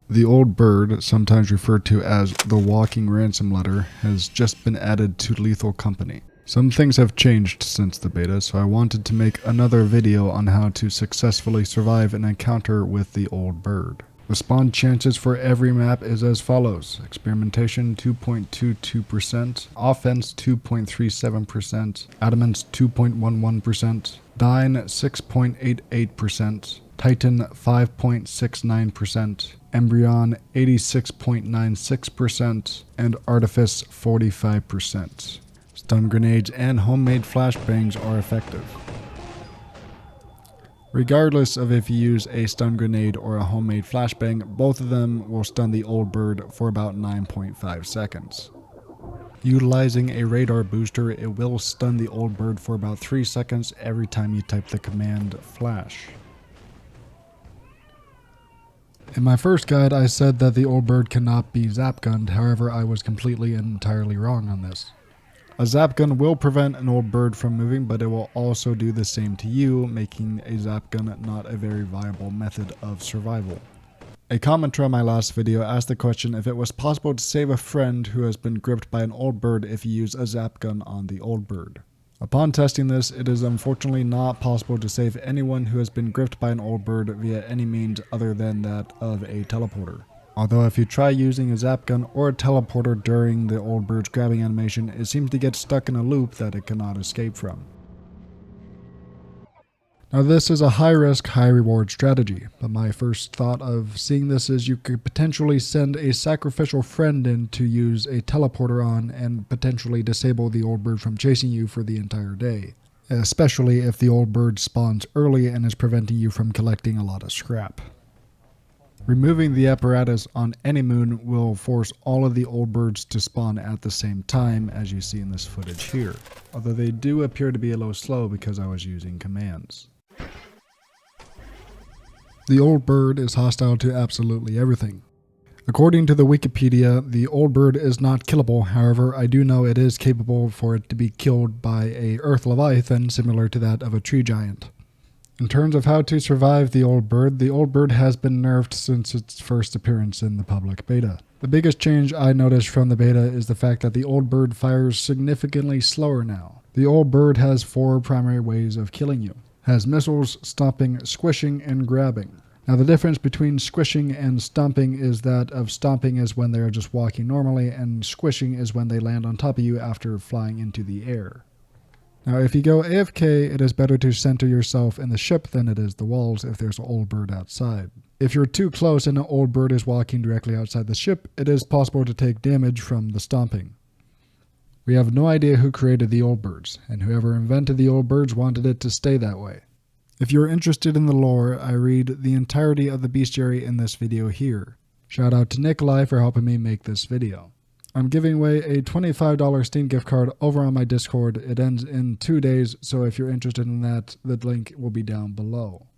The old bird, sometimes referred to as the walking ransom letter, has just been added to Lethal Company. Some things have changed since the beta, so I wanted to make another video on how to successfully survive an encounter with the old bird. The spawn chances for every map is as follows: experimentation 2.22%, offense 2.37%, adamance 2.11%, dyne 6.88%, titan 5.69%, embryon 86.96%, and artifice 45%. Stun grenades and homemade flashbangs are effective. Regardless of if you use a stun grenade or a homemade flashbang, both of them will stun the old bird for about 9.5 seconds. Utilizing a radar booster, it will stun the old bird for about 3 seconds every time you type the command flash. In my first guide, I said that the old bird cannot be zap gunned, however I was completely and entirely wrong on this. A zap gun will prevent an old bird from moving, but it will also do the same to you, making a zap gun not a very viable method of survival. A commenter on my last video asked the question if it was possible to save a friend who has been gripped by an old bird if you use a zap gun on the old bird. Upon testing this, it is unfortunately not possible to save anyone who has been gripped by an old bird via any means other than that of a teleporter. Although if you try using a zap gun or a teleporter during the old bird's grabbing animation, it seems to get stuck in a loop that it cannot escape from. Now this is a high risk, high reward strategy, but my first thought of seeing this is you could potentially send a sacrificial friend in to use a teleporter on and potentially disable the old bird from chasing you for the entire day. Especially if the old bird spawns early and is preventing you from collecting a lot of scrap. Removing the apparatus on any moon will force all of the old birds to spawn at the same time, as you see in this footage here. Although they do appear to be a little slow because I was using commands. The old bird is hostile to absolutely everything. According to the Wikipedia, the old bird is not killable, however I do know it is capable for it to be killed by a earth leviathan similar to that of a tree giant. In terms of how to survive the old bird has been nerfed since its first appearance in the public beta. The biggest change I noticed from the beta is the fact that the old bird fires significantly slower now. The old bird has 4 primary ways of killing you. Has missiles, stomping, squishing, and grabbing. Now the difference between squishing and stomping is that of stomping is when they are just walking normally, and squishing is when they land on top of you after flying into the air. Now if you go AFK, it is better to center yourself in the ship than it is the walls if there's an old bird outside. If you're too close and an old bird is walking directly outside the ship, it is possible to take damage from the stomping. We have no idea who created the old birds, and whoever invented the old birds wanted it to stay that way. If you're interested in the lore, I read the entirety of the bestiary in this video here. Shout out to Nikolai for helping me make this video. I'm giving away a $25 Steam gift card over on my Discord. It ends in 2 days, so if you're interested in that, the link will be down below.